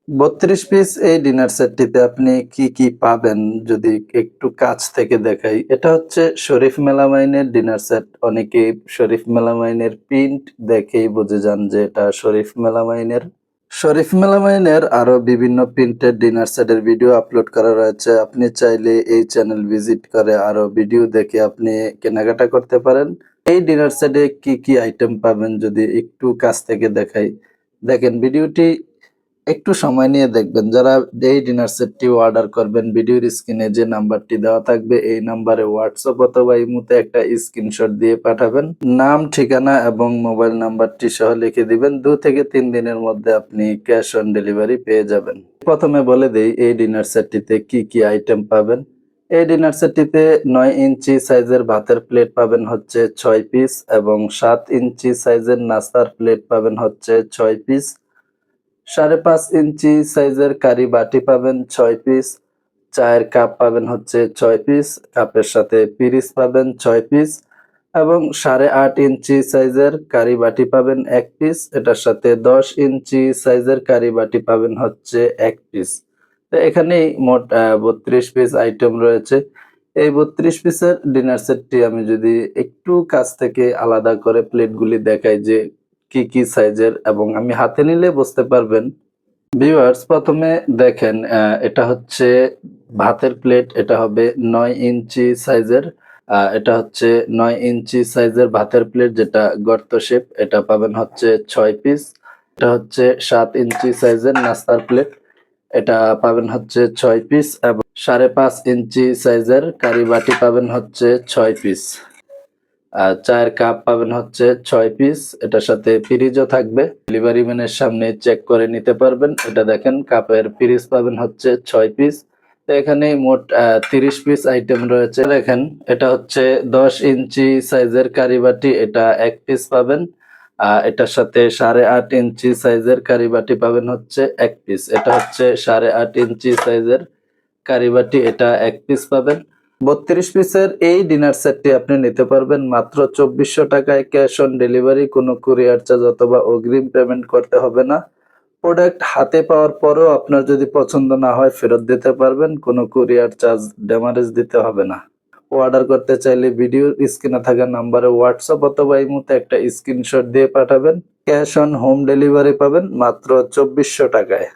32 piece এই dinner সেটটিতে আপনি কি, কি পাবেন যদি একটু কাছ থেকে দেখাই। এটা হচ্ছে শরীফ মেলামাইনের ডিনার সেট। অনেকেই শরীফ মেলামাইনের প্রিন্ট দেখেই বুঝে যান যে এটা শরীফ মেলামাইনের। শরীফ মেলামাইনের আরো বিভিন্ন প্রিন্টের ডিনার সেটের ভিডিও আপলোড করা রয়েছে। আপনি চাইলে এই চ্যানেল ভিজিট করে আরো ভিডিও দেখে আপনি কেনাকাটা করতে পারেন। এই ডিনার সেটে কি, কি আইটেম পাবেন যদি একটু কাছ থেকে দেখাই। দেখেন ভিডিওটি একটু সময় নিয়ে দেখবেন। যারা এই ডিনার সেটটি অর্ডার করবেন ভিডিওর স্ক্রিনে যে নাম্বারটি দেওয়া থাকবে এই নাম্বারে হোয়াটসঅ্যাপ অথবা ইমোতে একটা স্ক্রিনশট দিয়ে পাঠাবেন। নাম, ঠিকানা এবং মোবাইল নাম্বারটি সহ লিখে দিবেন। ২ থেকে ৩ দিনের মধ্যে আপনি ক্যাশ অন ডেলিভারি পেয়ে যাবেন। প্রথমে বলে দেই এই ডিনার সেটটিতে কি, কি আইটেম পাবেন। এই ডিনার সেটটিতে ৯ ইঞ্চি সাইজের ভাতের প্লেট পাবেন হচ্ছে ৬ পিস এবং ৭ ইঞ্চি সাইজের নাস্তার প্লেট পাবেন হচ্ছে ৬ পিস। ৫.৫ ইঞ্চি সাইজের কারি বাটি পাবেন ৬ পিস, চায়ের কাপ পাবেন হচ্ছে ৬ পিস, কাপের সাথে পিরিচ পাবেন ৬ পিস এবং ৮.৫ ইঞ্চি সাইজের কারি বাটি পাবেন ১ পিস। এটার সাথে ১০ ইঞ্চি সাইজের কারি বাটি পাবেন হচ্ছে ১ পিস। তো এখানেই মোট ৩২ পিস আইটেম রয়েছে। এই ৩২ পিসের ডিনার সেটটি আমি যদি একটু কাছ থেকে আলাদা করে প্লেটগুলি দেখাই যে কি, কি সাইজের এবং আমি হাতে নিলে বুঝতে পারবেন। ভিউয়ার্স প্রথমে দেখেন এটা হচ্ছে ভাতের প্লেট। এটা হবে ৯ ইঞ্চি সাইজের। এটা হচ্ছে ৯ ইঞ্চি সাইজের ভাতের প্লেট যেটা গর্ত শেপ। এটা পাবেন হচ্ছে ৬ পিস। এটা হচ্ছে ৭ ইঞ্চি সাইজের নাস্তার প্লেট। এটা পাবেন হচ্ছে ৬ পিস এবং ৫.৫ ইঞ্চি সাইজের কারি বাটি পাবেন হচ্ছে ৬ পিস। চায়ের কাপ পাবেন হচ্ছে ৬ পিস। এটার সাথে ফ্রিজও থাকবে। ডেলিভারি ম্যানের সামনে চেক করে নিতে পারবেন। এটা দেখেন কাপের ফ্রিজ পাবেন হচ্ছে ৬ পিস। তো এখানে মোট ৩০ পিস আইটেম রয়েছে। দেখেন এটা হচ্ছে ১০ ইঞ্চি সাইজের কারি বাটি। এটা ১ পিস পাবেন। এটার সাথে ৮.৫ ইঞ্চি সাইজের কারি বাটি পাবেন হচ্ছে ১ পিস। এটা হচ্ছে ৮.৫ ইঞ্চি সাইজের কারি বাটি। এটা ১ পিস পাবেন। ৩২ পিসের এই ডিনার সেটটি আপনি নিতে পারবেন মাত্র ২৪০০ টাকায় ক্যাশ অন ডেলিভারি। কোনো কুরিয়ার চার্জ অথবা অগ্রিম পেমেন্ট করতে হবে না। প্রোডাক্ট হাতে পাওয়ার পরেও আপনার যদি পছন্দ না হয় ফেরত দিতে পারবেন। কোনো কুরিয়ার চার্জ ডেমারেজ দিতে হবে না। অর্ডার করতে চাইলে ভিডিওর স্ক্রিনে থাকা নাম্বারে হোয়াটসঅ্যাপ অথবা ইমোতে একটা স্ক্রিনশট দিয়ে পাঠাবেন। ক্যাশ অন হোম ডেলিভারি পাবেন মাত্র ২৪০০ টাকায়।